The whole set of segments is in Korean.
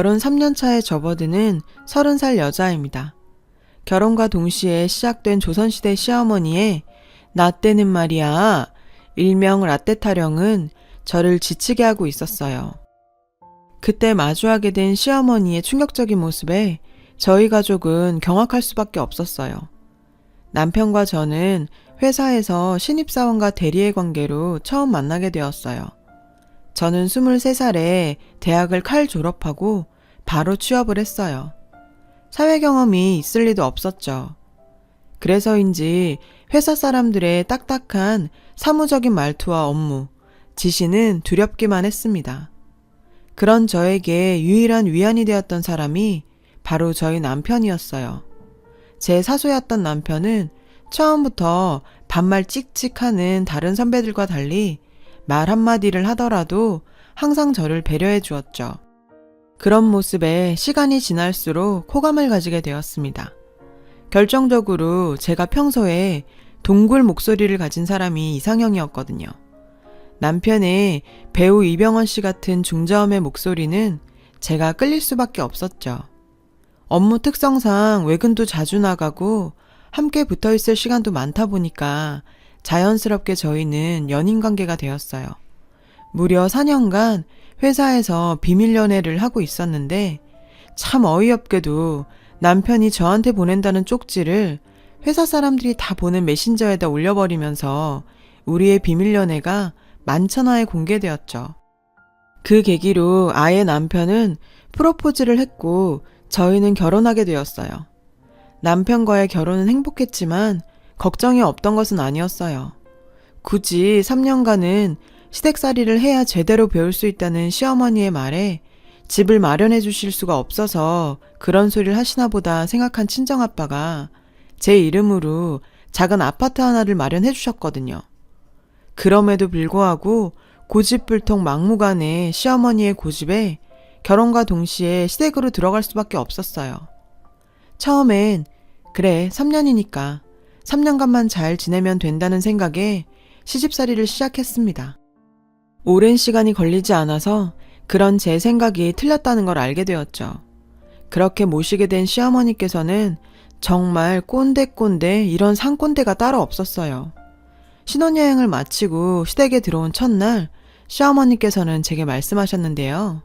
결혼 3년 차에 접어드는 30살 여자입니다. 결혼과 동시에 시작된 조선시대 시어머니의 나 때는 말이야, 일명 라떼 타령은 저를 지치게 하고 있었어요. 그때 마주하게 된 시어머니의 충격적인 모습에 저희 가족은 경악할 수밖에 없었어요. 남편과 저는 회사에서 신입사원과 대리의 관계로 처음 만나게 되었어요. 저는 23살에 대학을 칼 졸업하고 바로 취업을 했어요. 사회 경험이 있을 리도 없었죠. 그래서인지 회사 사람들의 딱딱한 사무적인 말투와 업무, 지시는 두렵기만 했습니다. 그런 저에게 유일한 위안이 되었던 사람이 바로 저희 남편이었어요. 제 사수였던 남편은 처음부터 반말 찍찍하는 다른 선배들과 달리 말 한마디를 하더라도 항상 저를 배려해 주었죠. 그런 모습에 시간이 지날수록 호감을 가지게 되었습니다. 결정적으로 제가 평소에 동굴 목소리를 가진 사람이 이상형이었거든요. 남편의 배우 이병헌 씨 같은 중저음의 목소리는 제가 끌릴 수밖에 없었죠. 업무 특성상 외근도 자주 나가고 함께 붙어 있을 시간도 많다 보니까 자연스럽게 저희는 연인 관계가 되었어요. 무려 4년간 회사에서 비밀 연애를 하고 있었는데 참 어이없게도 남편이 저한테 보낸다는 쪽지를 회사 사람들이 다 보는 메신저에다 올려버리면서 우리의 비밀 연애가 만천하에 공개되었죠. 그 계기로 아예 남편은 프로포즈를 했고 저희는 결혼하게 되었어요. 남편과의 결혼은 행복했지만 걱정이 없던 것은 아니었어요. 굳이 3년간은 시댁살이를 해야 제대로 배울 수 있다는 시어머니의 말에 집을 마련해 주실 수가 없어서 그런 소리를 하시나 보다 생각한 친정아빠가 제 이름으로 작은 아파트 하나를 마련해 주셨거든요. 그럼에도 불구하고 고집불통 막무가내 시어머니의 고집에 결혼과 동시에 시댁으로 들어갈 수밖에 없었어요. 처음엔 그래 3년이니까 3년간만 잘 지내면 된다는 생각에 시집살이를 시작했습니다. 오랜 시간이 걸리지 않아서 그런 제 생각이 틀렸다는 걸 알게 되었죠. 그렇게 모시게 된 시어머니께서는 정말 꼰대 이런 상꼰대가 따로 없었어요. 신혼여행을 마치고 시댁에 들어온 첫날 시어머니께서는 제게 말씀하셨는데요.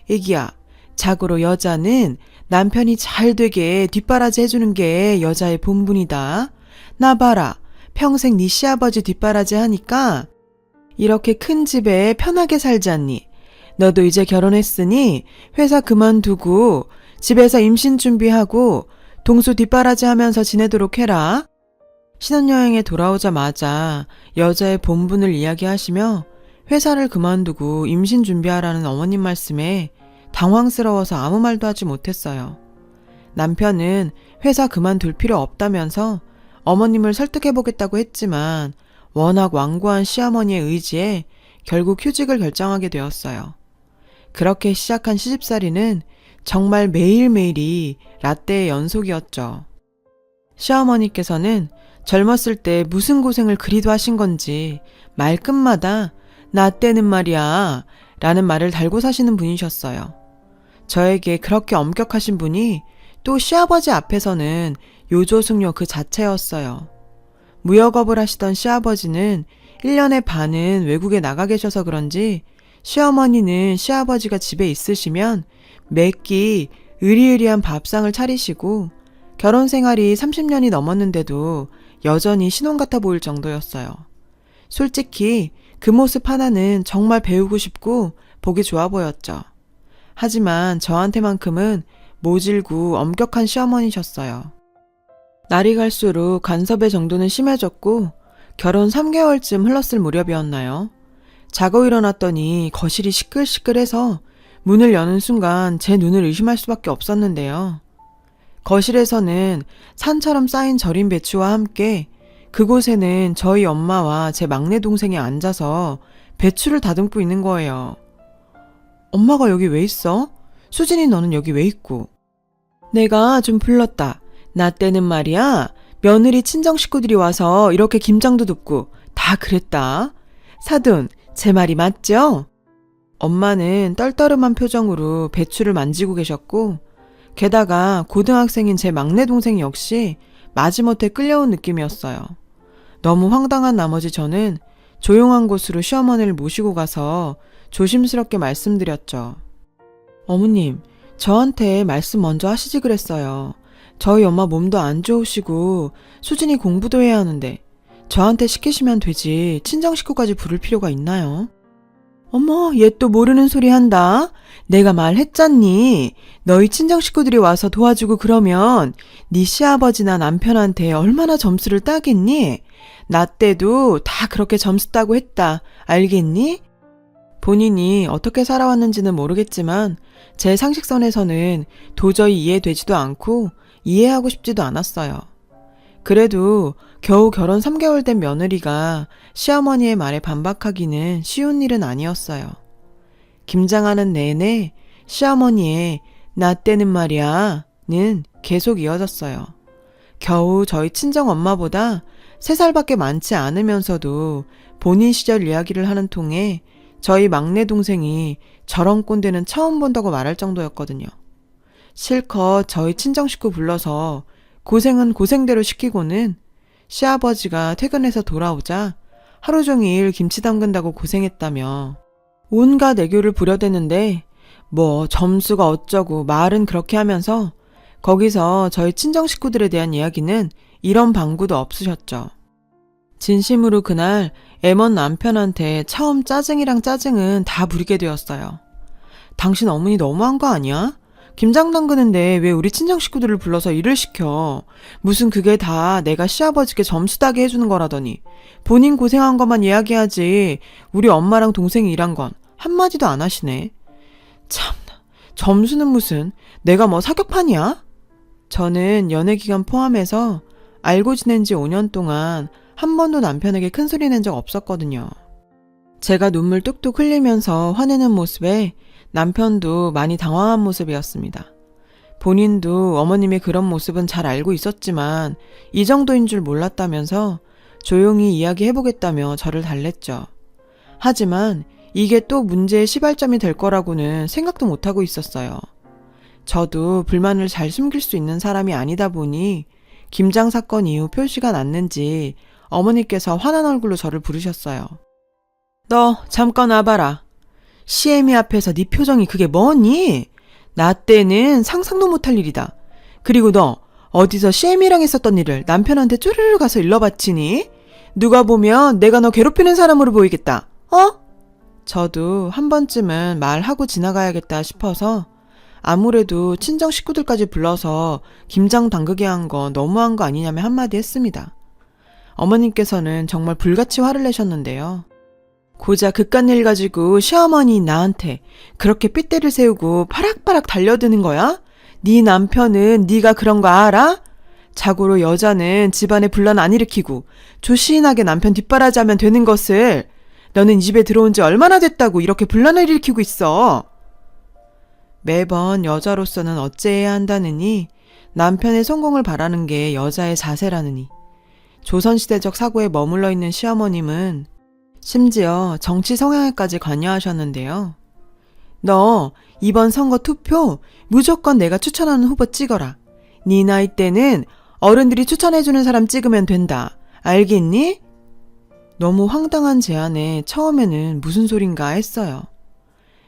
애기야, 자고로 여자는 남편이 잘 되게 뒷바라지 해주는 게 여자의 본분이다. 나 봐라, 평생 네 시아버지 뒷바라지 하니까 이렇게 큰 집에 편하게 살지 않니? 너도 이제 결혼했으니 회사 그만두고 집에서 임신 준비하고 동수 뒷바라지 하면서 지내도록 해라. 신혼여행에 돌아오자마자 여자의 본분을 이야기하시며 회사를 그만두고 임신 준비하라는 어머님 말씀에 당황스러워서 아무 말도 하지 못했어요. 남편은 회사 그만둘 필요 없다면서 어머님을 설득해보겠다고 했지만 워낙 완고한 시어머니의 의지에 결국 휴직을 결정하게 되었어요. 그렇게 시작한 시집살이는 정말 매일매일이 라떼의 연속이었죠. 시어머니께서는 젊었을 때 무슨 고생을 그리도 하신 건지 말끝마다 나 때는 말이야 라는 말을 달고 사시는 분이셨어요. 저에게 그렇게 엄격하신 분이 또 시아버지 앞에서는 요조숙녀 그 자체였어요. 무역업을 하시던 시아버지는 1년의 반은 외국에 나가 계셔서 그런지 시어머니는 시아버지가 집에 있으시면 매끼 으리으리한 밥상을 차리시고 결혼 생활이 30년이 넘었는데도 여전히 신혼 같아 보일 정도였어요. 솔직히 그 모습 하나는 정말 배우고 싶고 보기 좋아 보였죠. 하지만 저한테만큼은 모질고 엄격한 시어머니셨어요. 날이 갈수록 간섭의 정도는 심해졌고 결혼 3개월쯤 흘렀을 무렵이었나요? 자고 일어났더니 거실이 시끌시끌해서 문을 여는 순간 제 눈을 의심할 수밖에 없었는데요. 거실에서는 산처럼 쌓인 절인 배추와 함께 그곳에는 저희 엄마와 제 막내 동생이 앉아서 배추를 다듬고 있는 거예요. 엄마가 여기 왜 있어? 수진이 너는 여기 왜 있고? 내가 좀 불렀다. 나 때는 말이야. 며느리 친정 식구들이 와서 이렇게 김장도 돕고 다 그랬다. 사돈, 제 말이 맞죠? 엄마는 떨떠름한 표정으로 배추를 만지고 계셨고, 게다가 고등학생인 제 막내 동생 역시 마지못해 끌려온 느낌이었어요. 너무 황당한 나머지 저는 조용한 곳으로 시어머니를 모시고 가서 조심스럽게 말씀드렸죠. 어머님, 저한테 말씀 먼저 하시지 그랬어요. 저희 엄마 몸도 안 좋으시고 수진이 공부도 해야 하는데 저한테 시키시면 되지 친정 식구까지 부를 필요가 있나요? 어머, 얘 또 모르는 소리 한다. 내가 말했잖니. 너희 친정 식구들이 와서 도와주고 그러면 네 시아버지나 남편한테 얼마나 점수를 따겠니? 나 때도 다 그렇게 점수 따고 했다. 알겠니? 본인이 어떻게 살아왔는지는 모르겠지만 제 상식선에서는 도저히 이해되지도 않고 이해하고 싶지도 않았어요. 그래도 겨우 결혼 3개월 된 며느리가 시어머니의 말에 반박하기는 쉬운 일은 아니었어요. 김장하는 내내 시어머니의 나 때는 말이야는 계속 이어졌어요. 겨우 저희 친정 엄마보다 3살밖에 많지 않으면서도 본인 시절 이야기를 하는 통에 저희 막내 동생이 저런 꼰대는 처음 본다고 말할 정도였거든요. 실컷 저희 친정 식구 불러서 고생은 고생대로 시키고는 시아버지가 퇴근해서 돌아오자 하루 종일 김치 담근다고 고생했다며 온갖 애교를 부려대는데 뭐 점수가 어쩌고 말은 그렇게 하면서 거기서 저희 친정 식구들에 대한 이야기는 이런 방구도 없으셨죠. 진심으로 그날 애먼 남편한테 처음 짜증이랑 짜증은 다 부리게 되었어요. 당신 어머니 너무한 거 아니야? 김장 담그는데 왜 우리 친정 식구들을 불러서 일을 시켜? 무슨 그게 다 내가 시아버지께 점수 따게 해주는 거라더니 본인 고생한 것만 이야기하지 우리 엄마랑 동생이 일한 건 한마디도 안 하시네. 참나, 점수는 무슨 내가 뭐 사격판이야? 저는 연애기간 포함해서 알고 지낸 지 5년 동안 한 번도 남편에게 큰 소리 낸 적 없었거든요. 제가 눈물 뚝뚝 흘리면서 화내는 모습에 남편도 많이 당황한 모습이었습니다. 본인도 어머님의 그런 모습은 잘 알고 있었지만 이 정도인 줄 몰랐다면서 조용히 이야기해보겠다며 저를 달랬죠. 하지만 이게 또 문제의 시발점이 될 거라고는 생각도 못하고 있었어요. 저도 불만을 잘 숨길 수 있는 사람이 아니다 보니 김장 사건 이후 표시가 났는지 어머니께서 화난 얼굴로 저를 부르셨어요. 너 잠깐 와봐라. 시애미 앞에서 네 표정이 그게 뭐니? 나 때는 상상도 못할 일이다. 그리고 너 어디서 시애미랑 했었던 일을 남편한테 쪼르르 가서 일러바치니? 누가 보면 내가 너 괴롭히는 사람으로 보이겠다. 어? 저도 한 번쯤은 말하고 지나가야겠다 싶어서 아무래도 친정 식구들까지 불러서 김장 담그게 한 거 너무한 거 아니냐며 한마디 했습니다. 어머님께서는 정말 불같이 화를 내셨는데요. 고작 그깟 일 가지고 시어머니 나한테 그렇게 삘대를 세우고 파락파락 달려드는 거야? 네 남편은 네가 그런 거 알아? 자고로 여자는 집안에 분란 안 일으키고 조신하게 남편 뒷바라지하면 되는 것을 너는 이 집에 들어온 지 얼마나 됐다고 이렇게 분란을 일으키고 있어? 매번 여자로서는 어째해야 한다느니 남편의 성공을 바라는 게 여자의 자세라느니 조선시대적 사고에 머물러 있는 시어머님은 심지어 정치 성향에까지 관여하셨는데요. 너 이번 선거 투표 무조건 내가 추천하는 후보 찍어라. 네 나이 때는 어른들이 추천해주는 사람 찍으면 된다. 알겠니? 너무 황당한 제안에 처음에는 무슨 소린가 했어요.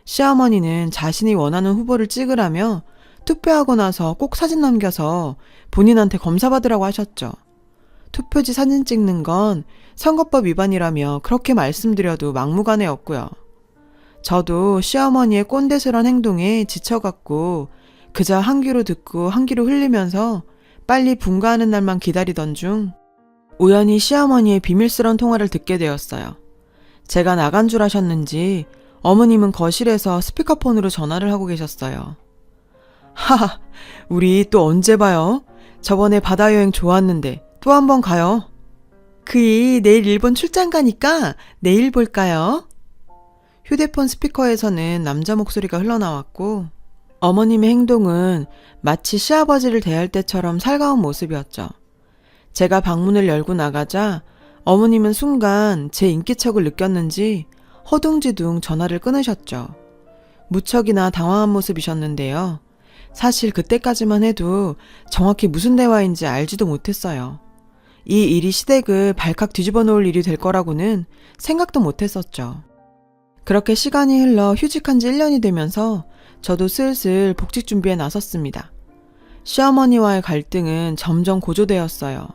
시어머니는 자신이 원하는 후보를 찍으라며 투표하고 나서 꼭 사진 남겨서 본인한테 검사받으라고 하셨죠. 투표지 사진 찍는 건 선거법 위반이라며 그렇게 말씀드려도 막무가내였고요. 저도 시어머니의 꼰대스런 행동에 지쳐갖고 그저 한 귀로 듣고 한 귀로 흘리면서 빨리 분가하는 날만 기다리던 중 우연히 시어머니의 비밀스런 통화를 듣게 되었어요. 제가 나간 줄 아셨는지 어머님은 거실에서 스피커폰으로 전화를 하고 계셨어요. 하하, 우리 또 언제 봐요? 저번에 바다 여행 좋았는데 또 한 번 가요. 그이 내일 일본 출장 가니까 내일 볼까요? 휴대폰 스피커에서는 남자 목소리가 흘러나왔고 어머님의 행동은 마치 시아버지를 대할 때처럼 살가운 모습이었죠. 제가 방문을 열고 나가자 어머님은 순간 제 인기척을 느꼈는지 허둥지둥 전화를 끊으셨죠. 무척이나 당황한 모습이셨는데요. 사실 그때까지만 해도 정확히 무슨 대화인지 알지도 못했어요. 이 일이 시댁을 발칵 뒤집어 놓을 일이 될 거라고는 생각도 못했었죠. 그렇게 시간이 흘러 휴직한 지 1년이 되면서 저도 슬슬 복직 준비에 나섰습니다. 시어머니와의 갈등은 점점 고조되었어요.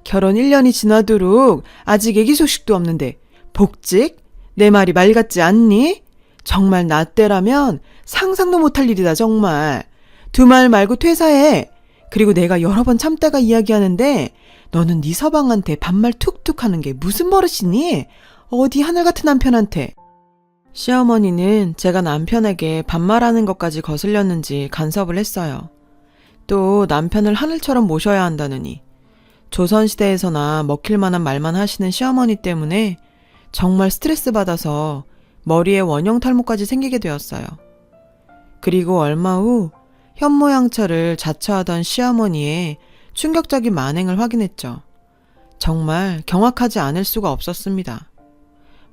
결혼 1년이 지나도록 아직 애기 소식도 없는데 복직? 내 말이 말 같지 않니? 정말 나 때라면 상상도 못할 일이다 정말. 두 말 말고 퇴사해. 그리고 내가 여러 번 참다가 이야기하는데 너는 네 서방한테 반말 툭툭 하는 게 무슨 버릇이니? 어디 하늘 같은 남편한테. 시어머니는 제가 남편에게 반말하는 것까지 거슬렸는지 간섭을 했어요. 또 남편을 하늘처럼 모셔야 한다느니. 조선시대에서나 먹힐 만한 말만 하시는 시어머니 때문에 정말 스트레스 받아서 머리에 원형 탈모까지 생기게 되었어요. 그리고 얼마 후 현모양처를 자처하던 시어머니의 충격적인 만행을 확인했죠. 정말 경악하지 않을 수가 없었습니다.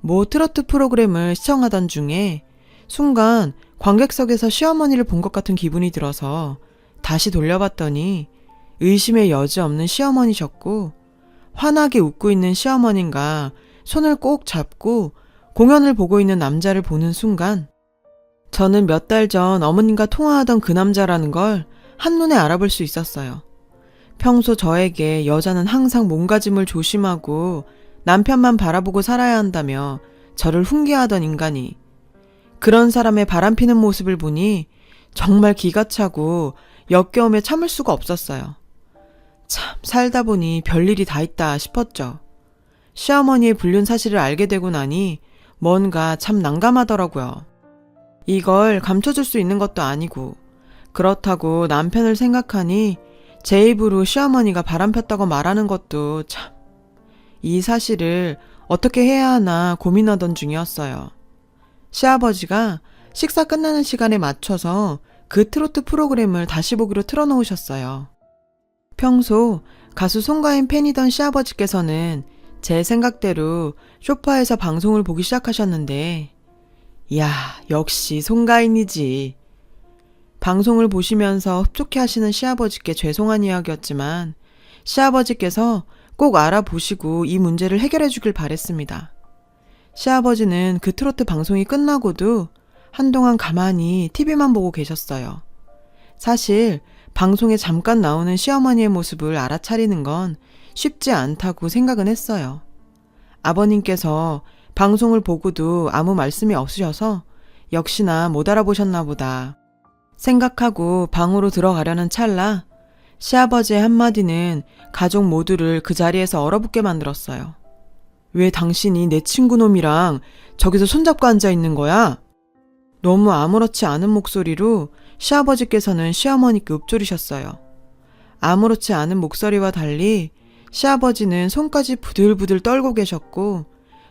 모 트로트 프로그램을 시청하던 중에 순간 관객석에서 시어머니를 본 것 같은 기분이 들어서 다시 돌려봤더니 의심의 여지 없는 시어머니셨고 환하게 웃고 있는 시어머님과 손을 꼭 잡고 공연을 보고 있는 남자를 보는 순간 저는 몇 달 전 어머님과 통화하던 그 남자라는 걸 한눈에 알아볼 수 있었어요. 평소 저에게 여자는 항상 몸가짐을 조심하고 남편만 바라보고 살아야 한다며 저를 훈계하던 인간이 그런 사람의 바람피는 모습을 보니 정말 기가 차고 역겨우며 참을 수가 없었어요. 참 살다 보니 별일이 다 있다 싶었죠. 시어머니의 불륜 사실을 알게 되고 나니 뭔가 참 난감하더라고요. 이걸 감춰줄 수 있는 것도 아니고 그렇다고 남편을 생각하니 제 입으로 시어머니가 바람폈다고 말하는 것도 참 이 사실을 어떻게 해야 하나 고민하던 중이었어요. 시아버지가 식사 끝나는 시간에 맞춰서 그 트로트 프로그램을 다시 보기로 틀어놓으셨어요. 평소 가수 송가인 팬이던 시아버지께서는 제 생각대로 소파에서 방송을 보기 시작하셨는데 이야 역시 송가인이지. 방송을 보시면서 흡족해 하시는 시아버지께 죄송한 이야기였지만 시아버지께서 꼭 알아보시고 이 문제를 해결해 주길 바랬습니다. 시아버지는 그 트로트 방송이 끝나고도 한동안 가만히 TV만 보고 계셨어요. 사실 방송에 잠깐 나오는 시어머니의 모습을 알아차리는 건 쉽지 않다고 생각은 했어요. 아버님께서 방송을 보고도 아무 말씀이 없으셔서 역시나 못 알아보셨나 보다 생각하고 방으로 들어가려는 찰나 시아버지의 한마디는 가족 모두를 그 자리에서 얼어붙게 만들었어요. 왜 당신이 내 친구놈이랑 저기서 손잡고 앉아 있는 거야? 너무 아무렇지 않은 목소리로 시아버지께서는 시어머니께 읊조리셨어요. 아무렇지 않은 목소리와 달리 시아버지는 손까지 부들부들 떨고 계셨고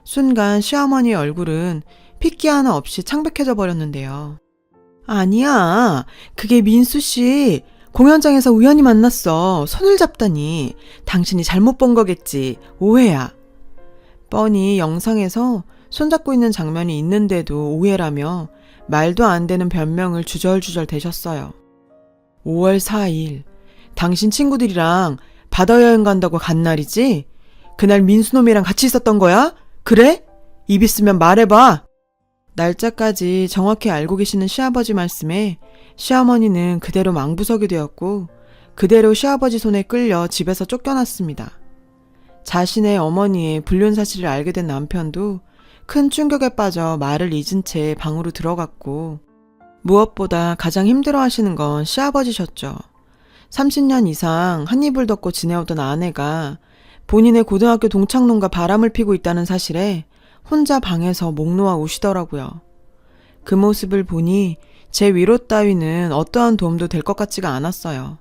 순간 시어머니의 얼굴은 핏기 하나 없이 창백해져 버렸는데요. 아니야, 그게 민수씨. 공연장에서 우연히 만났어. 손을 잡다니. 당신이 잘못 본 거겠지. 오해야. 뻔히 영상에서 손잡고 있는 장면이 있는데도 오해라며 말도 안 되는 변명을 주절주절 대셨어요. 5월 4일 당신 친구들이랑 바다 여행 간다고 간 날이지? 그날 민수놈이랑 같이 있었던 거야? 그래? 입 있으면 말해봐. 날짜까지 정확히 알고 계시는 시아버지 말씀에 시어머니는 그대로 망부석이 되었고 그대로 시아버지 손에 끌려 집에서 쫓겨났습니다. 자신의 어머니의 불륜 사실을 알게 된 남편도 큰 충격에 빠져 말을 잊은 채 방으로 들어갔고 무엇보다 가장 힘들어하시는 건 시아버지셨죠. 30년 이상 한 입을 덮고 지내오던 아내가 본인의 고등학교 동창놈과 바람을 피고 있다는 사실에 혼자 방에서 목 놓아 우시더라고요. 그 모습을 보니 제 위로 따위는 어떠한 도움도 될 것 같지가 않았어요.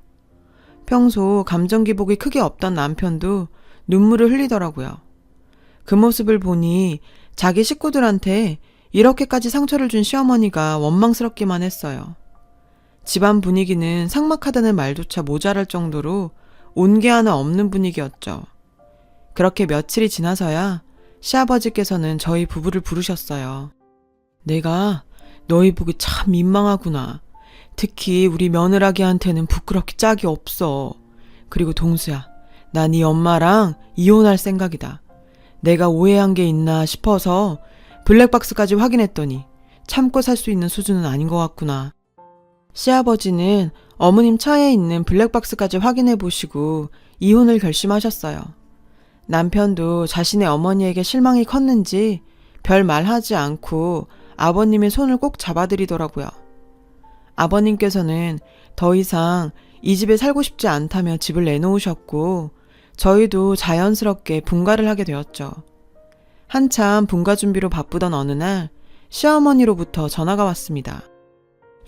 평소 감정 기복이 크게 없던 남편도 눈물을 흘리더라고요. 그 모습을 보니 자기 식구들한테 이렇게까지 상처를 준 시어머니가 원망스럽기만 했어요. 집안 분위기는 삭막하다는 말조차 모자랄 정도로 온기 하나 없는 분위기였죠. 그렇게 며칠이 지나서야 시아버지께서는 저희 부부를 부르셨어요. 내가 너희 보기 참 민망하구나. 특히 우리 며느라기한테는 부끄럽기 짝이 없어. 그리고 동수야, 나 네 엄마랑 이혼할 생각이다. 내가 오해한 게 있나 싶어서 블랙박스까지 확인했더니 참고 살 수 있는 수준은 아닌 것 같구나. 시아버지는 어머님 차에 있는 블랙박스까지 확인해 보시고 이혼을 결심하셨어요. 남편도 자신의 어머니에게 실망이 컸는지 별 말하지 않고 아버님의 손을 꼭 잡아드리더라고요. 아버님께서는 더 이상 이 집에 살고 싶지 않다며 집을 내놓으셨고 저희도 자연스럽게 분가를 하게 되었죠. 한참 분가 준비로 바쁘던 어느 날 시어머니로부터 전화가 왔습니다.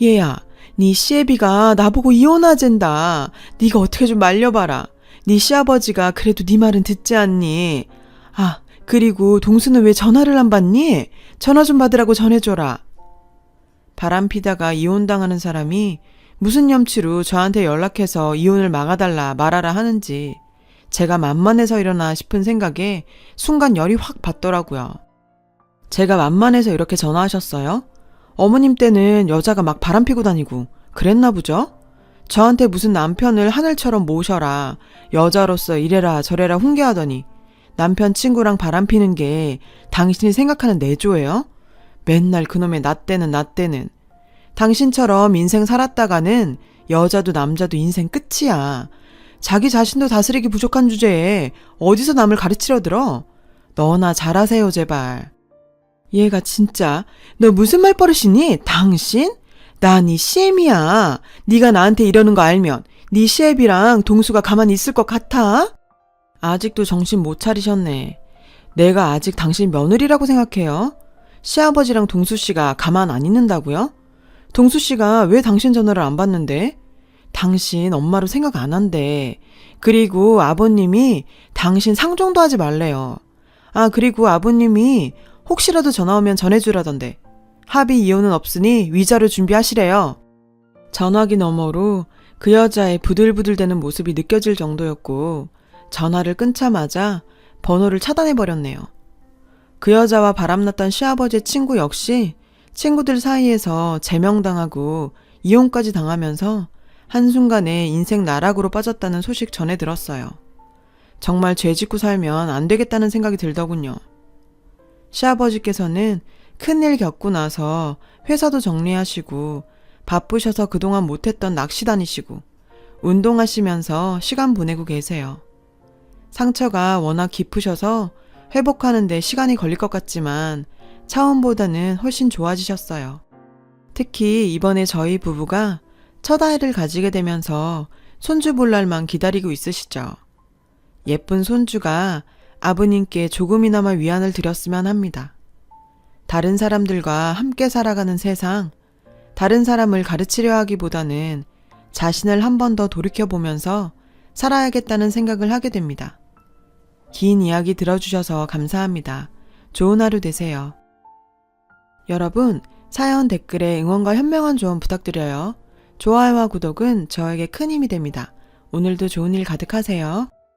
얘야, 네 시애비가 나보고 이혼하잔다. 네가 어떻게 좀 말려봐라. 네 시아버지가 그래도 네 말은 듣지 않니? 아, 그리고 동수는 왜 전화를 안 받니? 전화 좀 받으라고 전해줘라. 바람피다가 이혼당하는 사람이 무슨 염치로 저한테 연락해서 이혼을 막아달라 말하라 하는지 제가 만만해서 이러나 싶은 생각에 순간 열이 확 받더라고요. 제가 만만해서 이렇게 전화하셨어요? 어머님 때는 여자가 막 바람피고 다니고 그랬나 보죠? 저한테 무슨 남편을 하늘처럼 모셔라, 여자로서 이래라 저래라 훈계하더니 남편 친구랑 바람피는 게 당신이 생각하는 내조예요? 맨날 그놈의 나 때는 당신처럼 인생 살았다가는 여자도 남자도 인생 끝이야. 자기 자신도 다스리기 부족한 주제에 어디서 남을 가르치려 들어? 너나 잘하세요 제발. 얘가 진짜 너 무슨 말버릇이니? 당신? 나 네 시엠이야. 네가 나한테 이러는 거 알면 네 시애비랑 동수가 가만히 있을 것 같아? 아직도 정신 못 차리셨네. 내가 아직 당신 며느리라고 생각해요? 시아버지랑 동수씨가 가만 안 있는다고요? 동수씨가 왜 당신 전화를 안 받는데? 당신 엄마로 생각 안 한대. 그리고 아버님이 당신 상종도 하지 말래요. 아, 그리고 아버님이 혹시라도 전화 오면 전해주라던데. 합의 이혼은 없으니 위자료 준비하시래요. 전화기 너머로 그 여자의 부들부들대는 모습이 느껴질 정도였고 전화를 끊자마자 번호를 차단해버렸네요. 그 여자와 바람났던 시아버지의 친구 역시 친구들 사이에서 제명당하고 이혼까지 당하면서 한순간에 인생 나락으로 빠졌다는 소식 전해 들었어요. 정말 죄 짓고 살면 안 되겠다는 생각이 들더군요. 시아버지께서는 큰일 겪고 나서 회사도 정리하시고 바쁘셔서 그동안 못했던 낚시 다니시고 운동하시면서 시간 보내고 계세요. 상처가 워낙 깊으셔서 회복하는데 시간이 걸릴 것 같지만 차원보다는 훨씬 좋아지셨어요. 특히 이번에 저희 부부가 첫 아이를 가지게 되면서 손주 볼 날만 기다리고 있으시죠. 예쁜 손주가 아버님께 조금이나마 위안을 드렸으면 합니다. 다른 사람들과 함께 살아가는 세상, 다른 사람을 가르치려 하기보다는 자신을 한 번 더 돌이켜보면서 살아야겠다는 생각을 하게 됩니다. 긴 이야기 들어주셔서 감사합니다. 좋은 하루 되세요. 여러분, 사연 댓글에 응원과 현명한 조언 부탁드려요. 좋아요와 구독은 저에게 큰 힘이 됩니다. 오늘도 좋은 일 가득하세요.